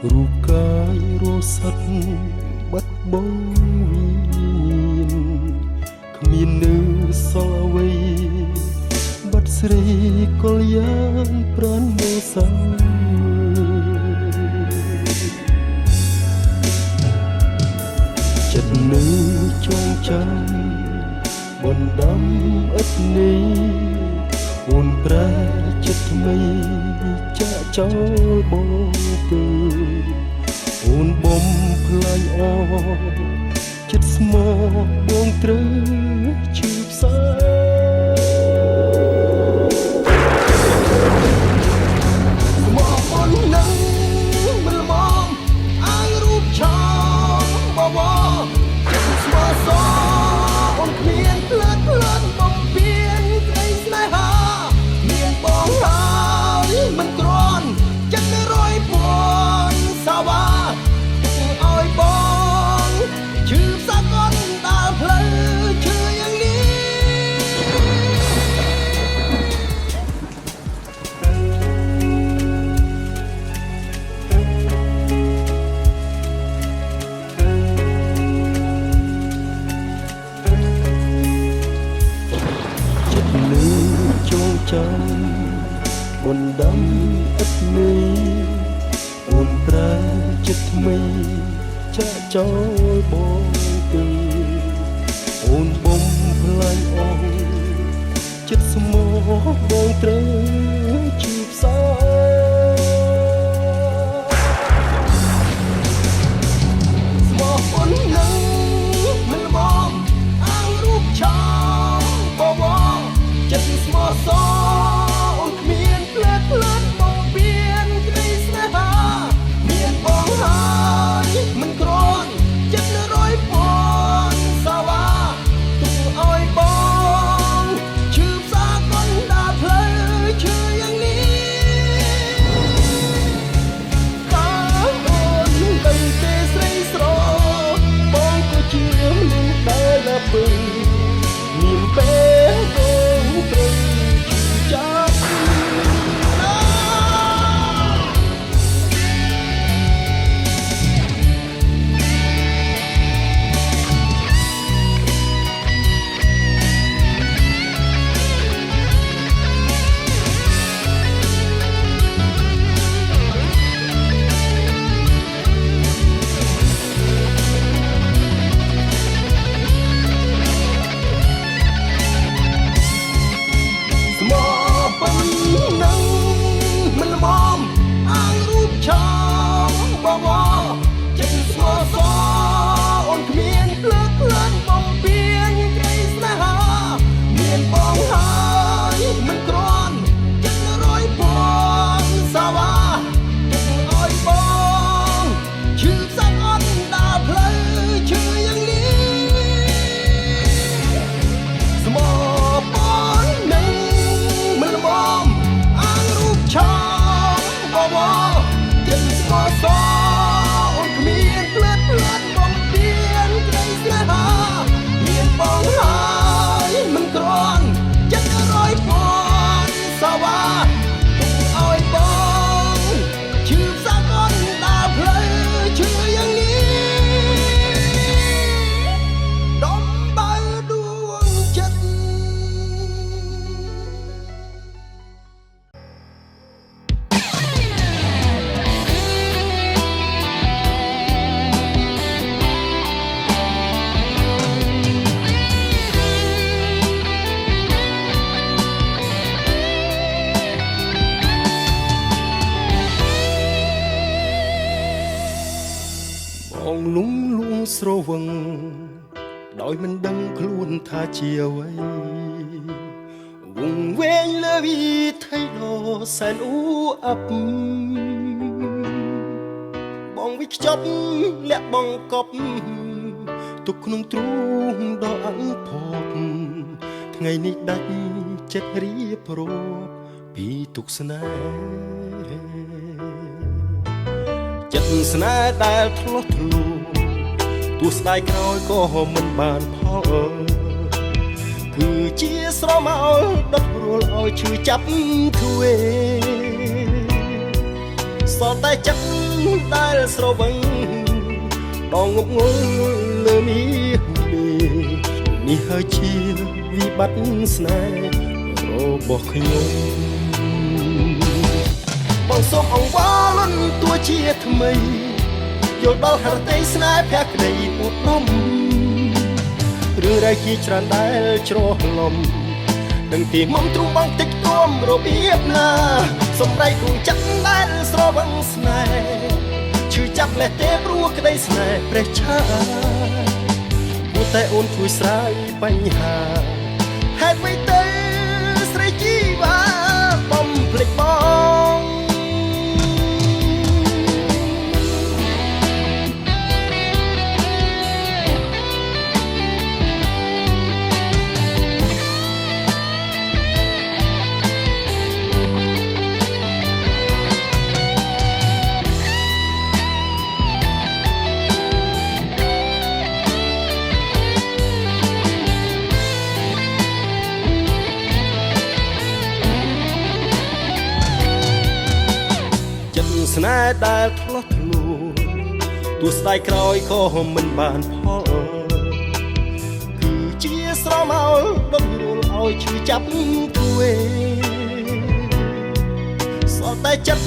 រូបកាយរសាត់បាត់បង់គ្មាននៅសល់អ្វីបាត់ស្រីកលយ៉ាងប្រាណមេសាចិត្តនៅចងចាំបណ្ដាំឥតនេះអូនប្រែចិត្តថ្មីចាក់ចោលបងទៅអូនបំផ្លាញអស់ចិត្តស្មោះបងត្រូវឈឺផ្សាស្មោះអូននឹងមិនមកអាយរូបឆោបបចិត្តស្មោះសអូនគ្មានផ្លើតបំពេញក្តីស្នេហាមានបងហើយមិនគ្រាន់ចិត្តរយពណ៌សាវ៉ាឲ្យបងជឿផ្សាកូនដើរផ្លូវជឿយ៉ាងនេះចិត្តនៅចងចាំបណ្ដាំឥតនេះអូនប្រែចិត្តថ្មីចាក់ចោលបងទៅអូនបំផ្លាញអស់ចិត្តស្មោះបងត្រូវជឿផ្សាស្មោះអូននឹងមិនមកអាងរូបឆោបបចិត្តស្មោះសអូនគ្មានផ្លែបំពេញក្តីស្នេហាមានបងហើយមិនគ្រាន់ចិត្តរយពណ៌សាវ៉ាទុកឲ្យបងឈឺផ្សាកូនដើរផ្លូវឈឺយ៉ាងនេះតើអូនទៅទេស្រីស្របងក៏ជាមនុស្សដែលណាពឹងមានពេលបងត្រូវចាប់បងលងលួងស្រវឹងដោយមិនដឹងខ្លួនថាជាអ្វីវងវែងលើវិថីដ៏សែនអ៊ូអាប់បងវិខ្ចប់លាក់បងកប់ទុកក្នុងទ្រូងដ៏អង្ផប់ថ្ងៃនេះដាច់ចិត្តរៀបរាប់ពីទុកស្នេហ៍ចិត្តស្នេហ៍ដែលធ្លាស់ធ្លាប់ទោះស្ដាយក្រោយក៏មិនបានផលគឺជាស្រមោលដុតរួលឲ្យឈឺចាប់ទ្វេស សល់តែចិត្តដែលស្រវឹងដងងប់ងល់លើនេះហើយជាវិបត្តិស្នេហ៍របស់ខ្ញុំបងសូមអង្វរលន់តួជាថ្មីយល់ដល់ហេតុតែស្នេហ៍ភក្តីឧត្តមរឿងរ៉ាវជាច្រើនដែលច្រឡំនឹងទីមុំទ្រូងបងតិចគំរបៀបណាសំដីគូចិត្តដែលស្រវឹងស្នេហ៍ឈឺចាប់លេះទេព្រោះក្តីស្នេហ៍ព្រះឆាគួរតែអូនជួយស្រាយបញ្ហាហេតុអ្វីទៅស្រីជីវ៉ាបំភ្លេចបងស្នេហ៍ដែលធ្លាស់ធ្លាក់ទោះស្ដាយក្រោយក៏មិនបានផលគឺជាស្រមោលដុតរួលឲ្យឈឺចាប់គួយសល់តែចិត្ត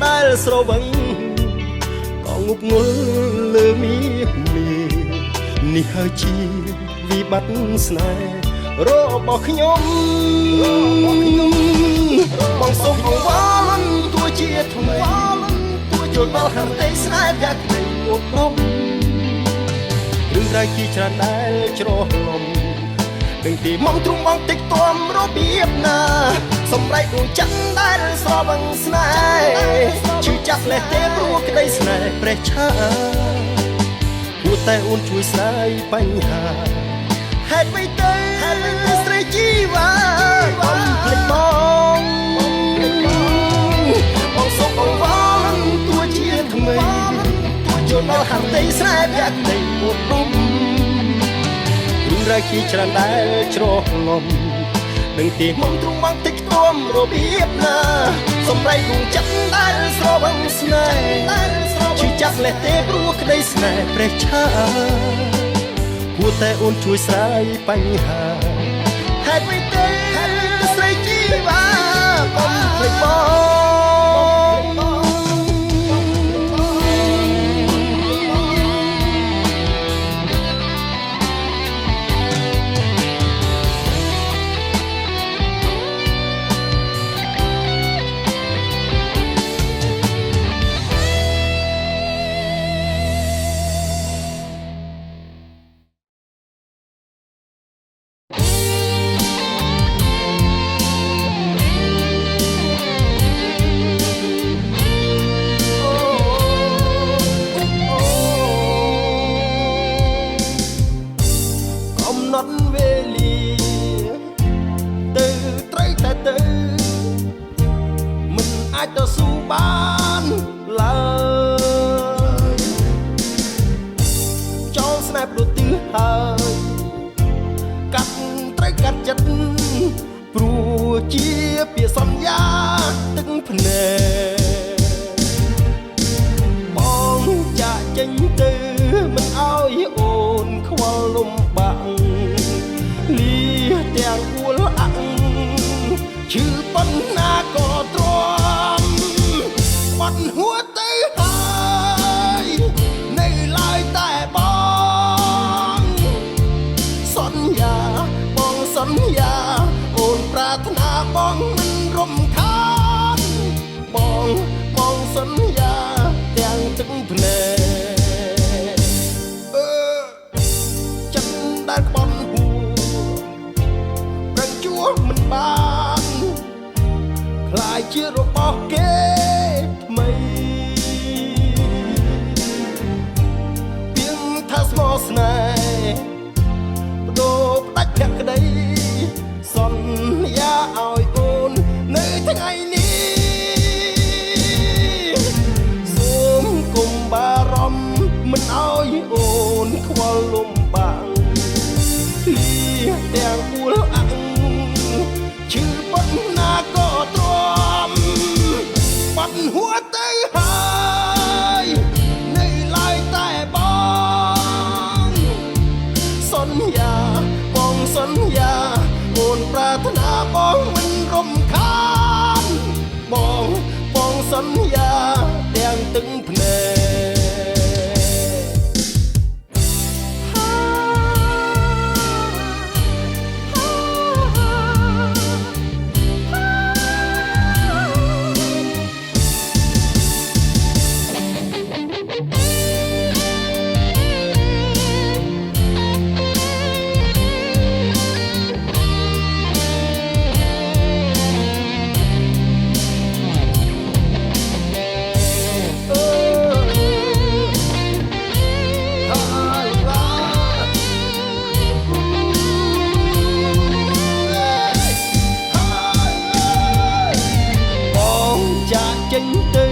ដែលស្រវឹងក៏ងប់ងល់លើនេះហើយជាវិបត្តិស្នេហ៍របស់ខ្ញុំបងសូមអង្វរលន់តួជាថ្មីយល់ដល់ហេតុតែស្នេហ៍យ៉ាងក្តីឧត្តមរឿងរ៉ាវជាច្រើនដែលច្រឡំនឹងទីមុំទ្រូងបងតិចទាំរបៀបណាសំដីដួងចិត្តដែលស្រវឹងស្នេហ៍ឈឺចាប់លេះទេព្រោះក្តីស្នេហ៍ព្រះឆាគួរតែអូនជួយស្រាយបញ្ហាហេតុអ្វីទៅស្រីជីវ៉ាបំភ្លេចបងសូមអង្វរលន់តួជាថ្មីយល់ដល់ហេតុតែស្នេហ៍យ៉ាងក្តីឧត្តមរឿងរ៉ាវជាច្រើនដែលច្រឡំនឹងទីមុំទ្រូងបងតិចខ្ទាំរបៀបណាសំដីគូចិត្តដែលស្រវឹងស្នេហ៍ឈឺចាប់លេះទេព្រោះក្តីស្នេហ៍ព្រះឆាគួរតែអូនជួយស្រាយបញ្ហាហេតុអ្វីទៅស្រីជីវ៉ាបំភ្លេចបងអាចទៅស៊ូបានឡើយចូលស្នេហ៍ព្រោះទិលហើយកាត់ត្រូវកាត់ចិត្តព្រោះជាពាក្យសន្យាទឹកភ្នែកបងចាក់ចេញទៅមិនឲ្យអូនខ្វល់លំបាក់លីទាំងអួលអាក់ឈឺប៉ុណ្ណាក៏ទ្រាំបាត់ហួរទៅហើយនៅឡើយតែបងសន្យាបងសន្យាអូនប្រាថ្នាបងមិនរំខានបងសន្យាទាំងទឹកភ្នែកចិត្តដែលក្បត់ហួរប្រឹងជួមិនបានខ្លាយជារបស់គេថ្មីពីងថាស្មោះស្នេហ៍បដូរផ្ដាច់ភក្តីសន្យាឲ្យអូននៅថ្ងៃនេះសូមគុំបា ទឹងភ្នែកចេញទៅ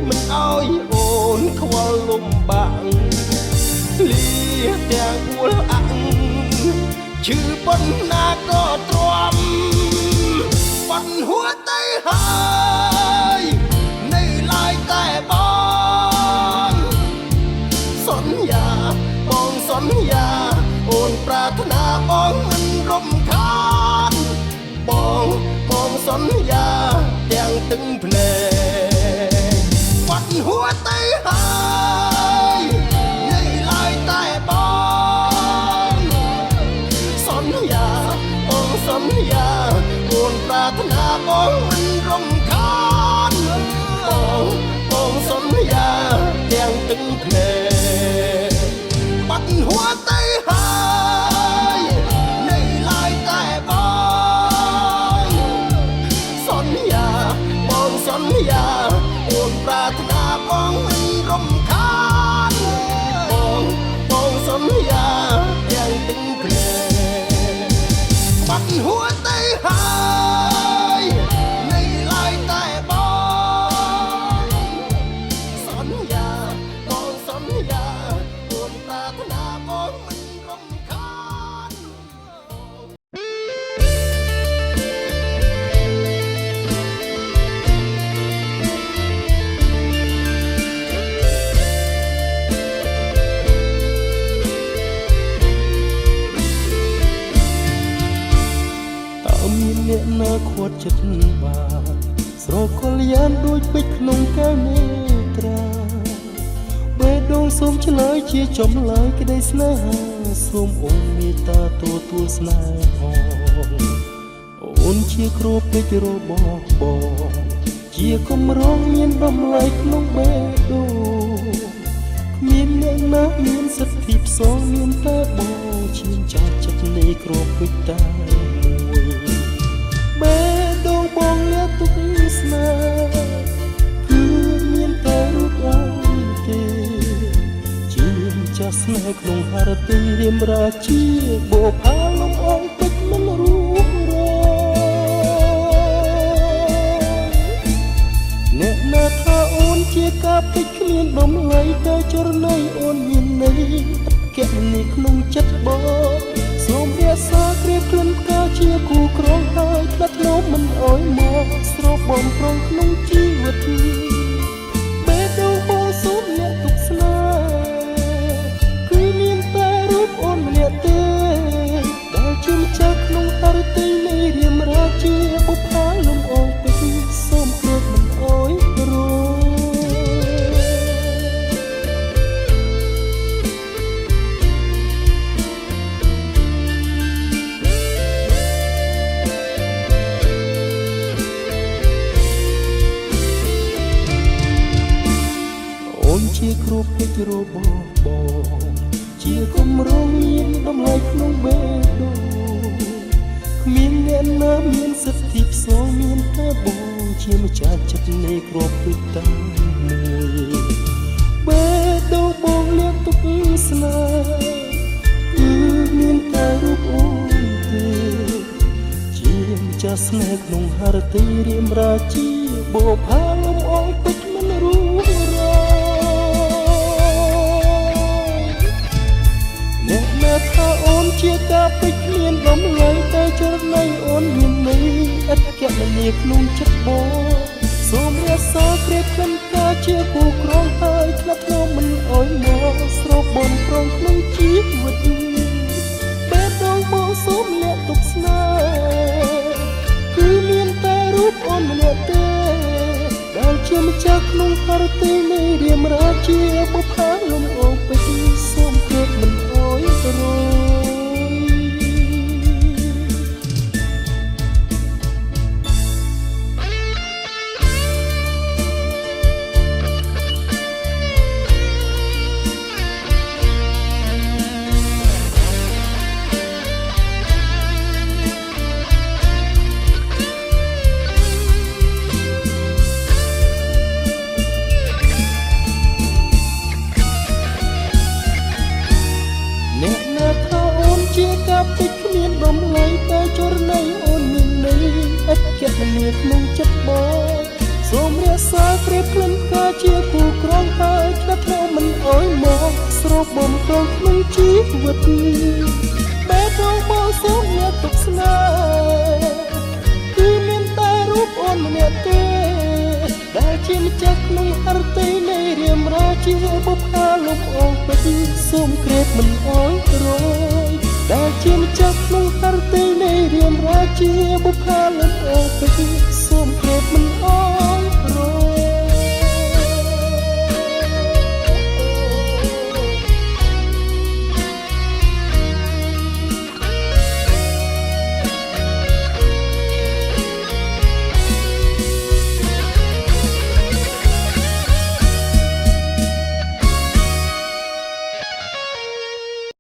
មិនអោយអូនខ្វល់លំបាក់លីទាំងអួលអាក់ឈឺប៉ុណ្ណាក៏ទ្រាំបាត់ហួរទៅហើយនៅឡើយតែបងសន្យាបងសន្យាអូនប្រាថ្នាបងមិនរំខានបងសន្យាទាំងទឹងភ្នែកបាត់ហួរទៅហើយនៅឡើយតែបងសន្យាបងសន្យាអូនប្រាថ្នាបងមិនរំខានបងសន្យាទាំងទឹងភ្នែកបាត់ហួរទៅហើយនៅឡើយតែបងសន្យាបងសន្យាអូនប្រាថ្នាបងមិនរំខានបងសន្យាទាំងទឹងភ្នែកបាត់ហួរទៅហើយនៅឡើយតែបងសន្យាបងសន្យាអូនប្រាថ្នាបងមិនរំខានមានអ្នកណាខួតចិត្តបាទស្រកលយ៉ានដូចពេជ្រក្នុងកែវមេត្រាបេះដូងសូមឆ្លើយជាចម្លើយក្តីស្នេហាសូមអូនមេត្តាទទួលស្នេហាអូនជាគ្រូពេជ្ររបស់បងជាគំរងមានតម្លៃក្នុងបេះដូងគ្មានអ្នកណាមានសិទ្ធិផ្សងមានតែបងឈាមចាស់ចិត្តនៃគ្រូពេជ្រតែបេះដូងបងលាទុកស្នេហ៍គឺមានតែរូបអូនទេជាចាស់ស្នេហ៍ក្នុងហរទីរៀមរាជាបុផាលំអងពេជ្រមិនរួបរអ្នកណាថាអូនជាការពេជ្រគ្មានតម្លៃតែចរណៃអូនមានន័យឥតកែនេះក្នុងចិត្តបងសូមរាសាក្រៀបក្លិនផ្កាជាគូក្រងហើយផ្លាត់នោមមិនអោយមកស្រោបបំប្រងក្នុងជីវិតបេះដូងបងសូមលាក់ទុកស្នេហ៍គឺមានតែរូបអូនម្នាក់ទេដែលជាម្ចាស់ក្នុងហឫទ័យនៃរាមរាជាបុប្ផាលំអងពេជ្រសូមគ្របមិនអោយរងជាគ្រូពេជ្ររបស់បងជាគំរងមានតម្លៃក្នុងបេះដូងគ្មានអ្នកណាមានសិទ្ធិផ្សងមានតែបងជាម្ចាស់ចិត្តនៃគ្រូពេជ្រតែមួយបេះដូងបងលាក់ទុកស្នេហ៍គឺមានតែរូបអូនទេជាម្ចាស់ស្នេហ៍ក្នុងហឫទ័យរៀមរាជាបុប្ផាលំអងពេជ្រមិនរួបរអ្នកណាថាអូនជាការពេជ្រគ្មានតម្លៃតែចរណៃអូនមានន័យឥតកែនេះក្នុងចិត្តបងសូមរាសាក្រៀបក្លិនផ្កាជាគូក្រងហើយផ្លាត់នោមមិនអោយមកស្រោបបំប្រងក្នុងជីវិតបេះដូងបងសូមលាក់ទុកស្នេហ៍គឺមានតែរូបអូនម្នាក់ទេដែលជាម្ចាស់ក្នុងហឫទ័យនៃ បុប្ផាលំអូនពេកសូមគ្រាបមិនអើយរយអ្នកណាថាអូនជាកាពិតគ្មានបំឡៃតែចរណៃអូនមានន័យឥតគណនាក្នុងចិត្តបងសូមរក្សាព្រៀបក្លិនកាជាគូក្រងហើយក្តាប់នៅមិនអើយមកស្រោបបំកងក្នុងជីវិតបែបរងបងសូមអ្នកទុកស្នេហ៍គឺមានតែរូបអូនម្នាក់ទេដែលជាម្ចាស់ក្នុងអរតីនៃរាមរាជាបុប្ផាលំអងពេកសូមគ្រាបមិនអើយរយដែលជាម្ចាស់ក្នុងអរតីនៃរាមរាជាបុប្ផាលំអងពេកសូមគ្រាបមិនអើយ